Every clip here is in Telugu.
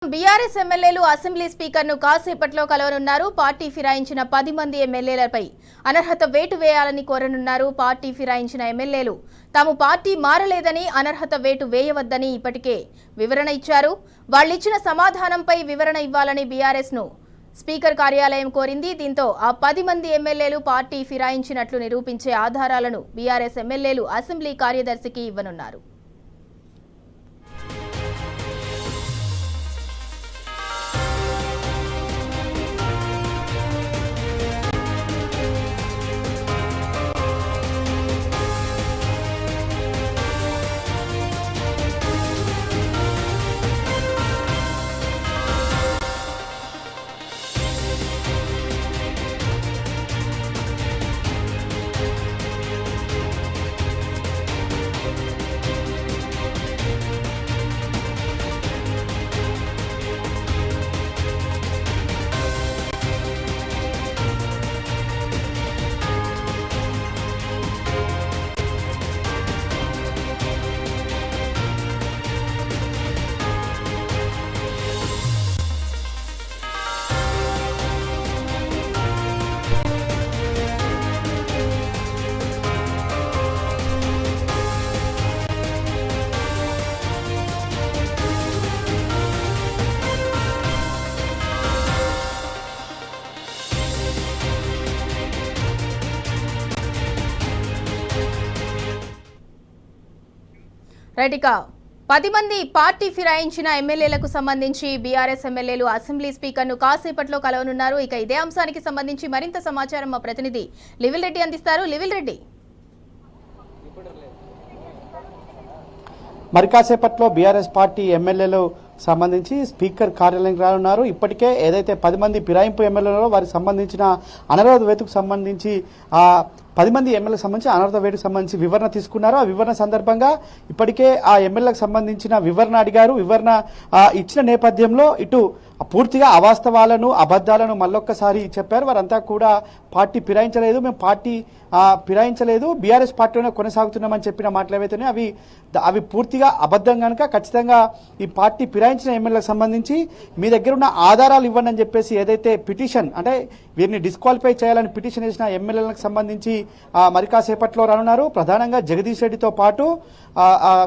బీఆర్ఎస్ ఎమ్మెల్యేలు అసెంబ్లీ స్పీకర్ను కాసేపట్లో కలవనున్నారు. పార్టీ ఫిరాయించిన 10 మంది ఎమ్మెల్యేలపై అనర్హత వేటు వేయాలని కోరనున్నారు. పార్టీ ఫిరాయించిన ఎమ్మెల్యేలు తాము పార్టీ మారలేదని, అనర్హత వేటు వేయవద్దని ఇప్పటికే వివరణ ఇచ్చారు. వాళ్ళిచ్చిన సమాధానంపై వివరణ ఇవ్వాలని బీఆర్ఎస్ ను స్పీకర్ కార్యాలయం కోరింది. దీంతో ఆ 10 మంది ఎమ్మెల్యేలు పార్టీ ఫిరాయించినట్లు నిరూపించే ఆధారాలను బీఆర్ఎస్ ఎమ్మెల్యేలు అసెంబ్లీ కార్యదర్శికి ఇవ్వనున్నారు. రైట్, 10 మంది పార్టీ ఫిరాయించిన ఎమ్మెల్యేలకు సంబంధించి బీఆర్ఎస్ ఎమ్మెల్యేలు అసెంబ్లీ స్పీకర్ను కాసేపట్లో కలవనున్నారు. ఇక ఇదే అంశానికి సంబంధించి మరింత సమాచారం మా ప్రతినిధి లివిల్ రెడ్డి అందిస్తారు. లివిల్ రెడ్డి, మరి కాసేపట్లో బీఆర్ఎస్ పార్టీ ఎమ్మెల్యేలు సంబంధించి స్పీకర్ కార్యాలయానికి రానున్నారు. ఇప్పటికే ఏదైతే 10 మంది ఫిరాయింపు ఎమ్మెల్యేలలో వారికి సంబంధించిన అనర్హత వేటుకు సంబంధించి 10 మంది ఎమ్మెల్యేలకు సంబంధించి అనర్హత వేటుకు సంబంధించి వివరణ తీసుకున్నారు. ఆ వివరణ సందర్భంగా ఇప్పటికే ఆ ఎమ్మెల్యేలకు సంబంధించిన వివరణ అడిగారు. వివరణ ఇచ్చిన నేపథ్యంలో ఇటు పూర్తిగా అవాస్తవాలను, అబద్ధాలను మళ్ళొక్కసారి చెప్పారు. వారంతా కూడా పార్టీ ఫిరాయించలేదు, మేము పార్టీ ఫిరాయించలేదు, బీఆర్ఎస్ పార్టీలోనే కొనసాగుతున్నామని చెప్పిన మాటలు ఏవైతున్నాయి అవి పూర్తిగా అబద్ధం కనుక ఖచ్చితంగా ఈ పార్టీ ఫిరాయించిన ఎమ్మెల్యేలకు సంబంధించి మీ దగ్గర ఉన్న ఆధారాలు ఇవ్వండి అని చెప్పేసి ఏదైతే పిటిషన్, అంటే వీరిని డిస్క్వాలిఫై చేయాలని పిటిషన్ వేసిన ఎమ్మెల్యేలకు సంబంధించి మరి కాసేపట్లో రానున్నారు. ప్రధానంగా జగదీష్ రెడ్డితో పాటు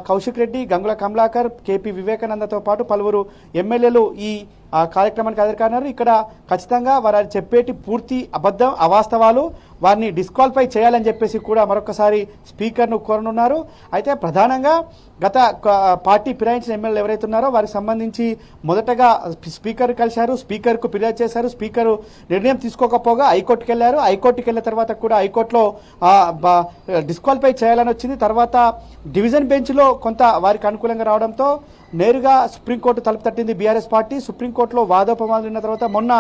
కౌశిక్ రెడ్డి, గంగుల కమలాకర్, కేపీ వివేకానందతో పాటు పలువురు ఎమ్మెల్యేలు ఈ కార్యక్రమానికి హాజరు. ఇక్కడ ఖచ్చితంగా వారు చెప్పేటి పూర్తి అబద్ధం, అవాస్తవాలు, వారిని డిస్క్వాలిఫై చేయాలని చెప్పేసి కూడా మరొకసారి స్పీకర్ను కోరనున్నారు. అయితే ప్రధానంగా గత పార్టీ ఫిరాయించిన ఎమ్మెల్యేలు ఎవరైతే ఉన్నారో వారికి సంబంధించి మొదటగా స్పీకర్ కలిశారు, స్పీకర్కు ఫిర్యాదు చేశారు. స్పీకర్ నిర్ణయం తీసుకోకపోగా హైకోర్టుకు వెళ్లారు. హైకోర్టుకు వెళ్ళిన తర్వాత కూడా హైకోర్టులో డిస్క్వాలిఫై చేయాలని వచ్చింది. తర్వాత డివిజన్ బెంచ్లో కొంత వారికి అనుకూలంగా రావడంతో నేరుగా సుప్రీంకోర్టు తలుపు తట్టింది బీఆర్ఎస్ పార్టీ. సుప్రీంకోర్టులో వాదోపవాదాలు ఉన్న తర్వాత మొన్న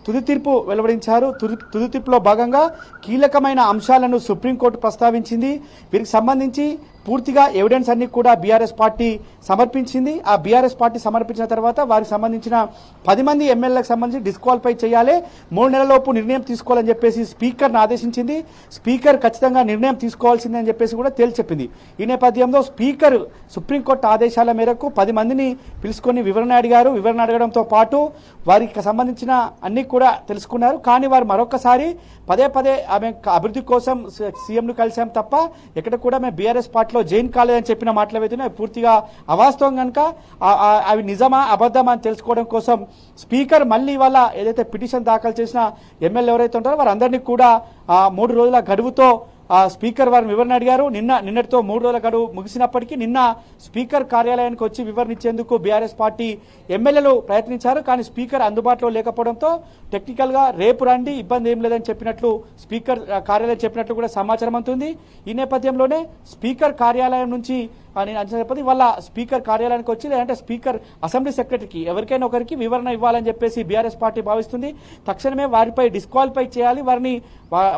తుది తీర్పు వెలువడించారు. తుది తీర్పులో భాగంగా కీలకమైన అంశాలను సుప్రీంకోర్టు ప్రస్తావించింది. వీరికి సంబంధించి పూర్తిగా ఎవిడెన్స్ అన్ని కూడా బీఆర్ఎస్ పార్టీ సమర్పించింది. ఆ బీఆర్ఎస్ పార్టీ సమర్పించిన తర్వాత వారికి సంబంధించిన 10 మంది ఎమ్మెల్యేలకు సంబంధించి డిస్క్వాలిఫై చేయాలి, 3 నెలలలోపు నిర్ణయం తీసుకోవాలని చెప్పేసి స్పీకర్ను ఆదేశించింది. స్పీకర్ ఖచ్చితంగా నిర్ణయం తీసుకోవాల్సిందే అని చెప్పేసి కూడా తేల్చెప్పింది. ఈ నేపథ్యంలో స్పీకర్ సుప్రీంకోర్టు ఆదేశాల మేరకు 10 మందిని పిలుచుకొని వివరణ అడిగారు. వివరణ అడగడంతో పాటు వారికి సంబంధించిన అన్ని కూడా తెలుసుకున్నారు. కానీ వారు మరొకసారి పదే ఆమె అభివృద్ధి కోసం సీఎంను కలిసాం తప్ప ఎక్కడ కూడా మేము బీఆర్ఎస్ పార్టీలో జైన్ కాలేదని చెప్పిన మాటలు అయితే పూర్తిగా అవాస్తవం కనుక అవి నిజమా అబద్ధమా అని తెలుసుకోవడం కోసం స్పీకర్ మళ్ళీ ఇవాళ ఏదైతే పిటిషన్ దాఖలు చేసిన ఎమ్మెల్యే ఎవరైతే ఉంటారో వారందరినీ కూడా 3 రోజుల గడువుతో స్పీకర్ వారిని వివరణ అడిగారు. నిన్నటితో 3 రోజుల గడువు ముగిసినప్పటికీ నిన్న స్పీకర్ కార్యాలయానికి వచ్చి వివరణ ఇచ్చేందుకు బీఆర్ఎస్ పార్టీ ఎమ్మెల్యేలు ప్రయత్నించారు. కానీ స్పీకర్ అందుబాటులో లేకపోవడంతో టెక్నికల్గా రేపు రండి, ఇబ్బంది ఏం లేదని చెప్పినట్లు స్పీకర్ కార్యాలయం చెప్పినట్లు కూడా సమాచారం అందుతుంది. ఈ నేపథ్యంలోనే స్పీకర్ కార్యాలయం నుంచి నేను అంచనా చెప్పదు ఇవాళ స్పీకర్ కార్యాలయానికి వచ్చి లేదంటే స్పీకర్ అసెంబ్లీ సెక్రటరీకి ఎవరికైనా ఒకరికి వివరణ ఇవ్వాలని చెప్పేసి బీఆర్ఎస్ పార్టీ భావిస్తుంది. తక్షణమే వారిపై డిస్క్వాలిఫై చేయాలి.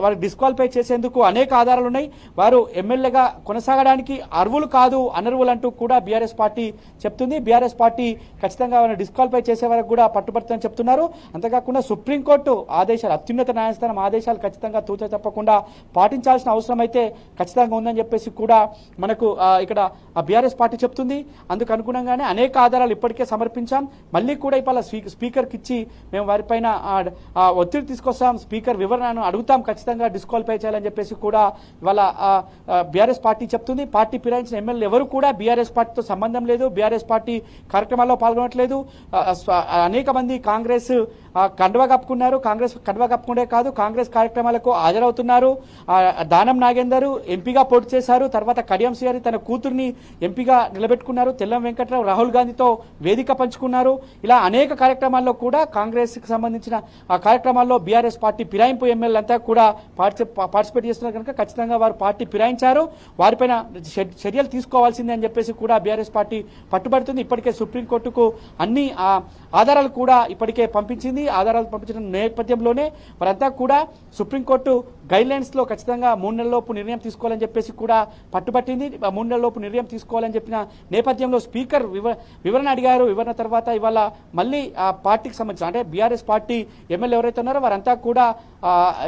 వారి డిస్క్వాలిఫై చేసేందుకు అనేక ఆధారాలు ఉన్నాయి. వారు ఎమ్మెల్యేగా కొనసాగడానికి అర్హులు కాదు, అనర్హులు అంటూ కూడా బీఆర్ఎస్ పార్టీ చెప్తుంది. బీఆర్ఎస్ పార్టీ ఖచ్చితంగా వారిని డిస్క్వాలిఫై చేసే వరకు కూడా పట్టుబడుతుందని చెప్తున్నారు. అంతేకాకుండా సుప్రీంకోర్టు ఆదేశాలు, అత్యున్నత న్యాయస్థానం ఆదేశాలు ఖచ్చితంగా తూచ తప్పకుండా పాటించాల్సిన అవసరం అయితే ఖచ్చితంగా ఉందని చెప్పేసి కూడా మనకు ఇక్కడ బీఆర్ఎస్ పార్టీ చెప్తుంది. అందుకు అనుగుణంగానే అనేక ఆధారాలు ఇప్పటికే సమర్పించాం. మళ్ళీ కూడా ఇవాళ స్పీకర్కి ఇచ్చి మేము వారిపైన ఒత్తిడి తీసుకొస్తాం, స్పీకర్ వివరణను అడుగుతాం, ఖచ్చితంగా డిస్క్వాలిఫై చేయాలని చెప్పేసి కూడా ఇవాళ బీఆర్ఎస్ పార్టీ చెప్తుంది. పార్టీ ఫిరాయించిన ఎమ్మెల్యేలు ఎవరు కూడా బీఆర్ఎస్ పార్టీతో సంబంధం లేదు, బీఆర్ఎస్ పార్టీ కార్యక్రమాల్లో పాల్గొనట్లేదు. అనేక మంది కాంగ్రెస్ కండువా కప్పుకున్నారు. కాంగ్రెస్ కండువా కప్పుకుంటే కాదు, కాంగ్రెస్ కార్యక్రమాలకు హాజరవుతున్నారు. దానం నాగేందర్ ఎంపీగా పోటీ చేశారు. తర్వాత కడియం శ్రీహరి తన కూతుర్ని ఎంపీగా నిలబెట్టుకున్నారు. తెల్లం వెంకట్రావు రాహుల్ గాంధీతో వేదిక పంచుకున్నారు. ఇలా అనేక కార్యక్రమాల్లో కూడా కాంగ్రెస్కి సంబంధించిన ఆ కార్యక్రమాల్లో బీఆర్ఎస్ పార్టీ ఫిరాయింపు ఎమ్మెల్యేలంతా కూడా పార్టిసిపేట్ చేస్తున్నారు కనుక ఖచ్చితంగా వారు పార్టీ ఫిరాయించారు, వారిపైన చర్యలు తీసుకోవాల్సిందే అని చెప్పేసి కూడా బీఆర్ఎస్ పార్టీ పట్టుబడుతుంది. ఇప్పటికే సుప్రీంకోర్టుకు అన్ని ఆధారాలు కూడా ఇప్పటికే పంపించింది. ఆధారాలు పంపించిన నేపథ్యంలోనే వారంతా కూడా సుప్రీంకోర్టు గైడ్లైన్స్ లో ఖచ్చితంగా 3 నెలలలోపు నిర్ణయం తీసుకోవాలని చెప్పేసి కూడా పట్టుబట్టింది. 3 నెలలలోపు నిర్ణయం తీసుకోవాలని చెప్పిన నేపథ్యంలో స్పీకర్ వివరణ అడిగారు. వివరణ తర్వాత ఇవాళ మళ్ళీ ఆ పార్టీకి సంబంధించిన అంటే బీఆర్ఎస్ పార్టీ ఎమ్మెల్యే ఎవరైతే ఉన్నారో వారంతా కూడా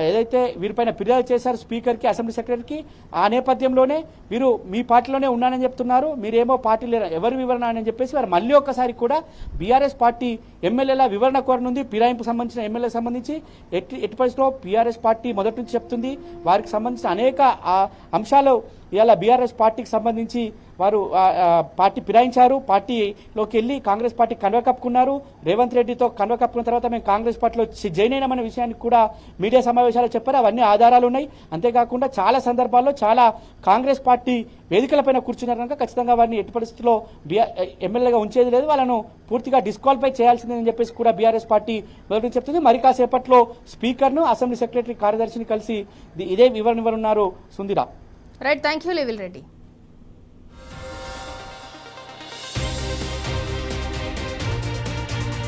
ఏదైతే వీరిపైన ఫిర్యాదు చేశారు స్పీకర్కి, అసెంబ్లీ సెక్రటరీకి, ఆ నేపథ్యంలోనే వీరు మీ పార్టీలోనే ఉన్నానని చెప్తున్నారు, మీరేమో పార్టీ లేరు, ఎవరి వివరణ అని చెప్పేసి వారు మళ్ళీ ఒక్కసారి కూడా బీఆర్ఎస్ పార్టీ ఎమ్మెల్యేల వివరణ కోరనుంది. ఫిరాయింపు సంబంధించిన ఎమ్మెల్యేలకు సంబంధించి ఎట్టి పరిస్థితిలో బీఆర్ఎస్ పార్టీ మొదటి నుంచి చెప్తుంది. వారికి సంబంధించిన అనేక అంశాలు ఇవాళ బీఆర్ఎస్ పార్టీకి సంబంధించి వారు పార్టీ ఫిరాయించారు. పార్టీలోకి వెళ్ళి కాంగ్రెస్ పార్టీ కండువా కప్పుకున్నారు. రేవంత్ రెడ్డితో కండువా కప్పుకున్న తర్వాత మేము కాంగ్రెస్ పార్టీలో జాయిన్ అయినామనే విషయానికి కూడా మీడియా సమావేశాలు చెప్పారు. అవన్నీ ఆధారాలు ఉన్నాయి. అంతేకాకుండా చాలా సందర్భాల్లో చాలా కాంగ్రెస్ పార్టీ వేదికలపైన కూర్చున్నారు కనుక ఖచ్చితంగా వారిని ఎట్టి పరిస్థితుల్లో ఎమ్మెల్యేగా ఉంచేది లేదు, వాళ్ళను పూర్తిగా డిస్క్వాలిఫై చేయాల్సిందని చెప్పేసి కూడా బీఆర్ఎస్ పార్టీ మొదటి చెప్తుంది. మరి కాసేపట్లో స్పీకర్ను, అసెంబ్లీ సెక్రటరీ, కార్యదర్శిని కలిసి ఇదే వివరణ ఇవ్వనున్నారు సుందిరా. రైట్, థ్యాంక్ యూ లివిల్ రెడ్డి.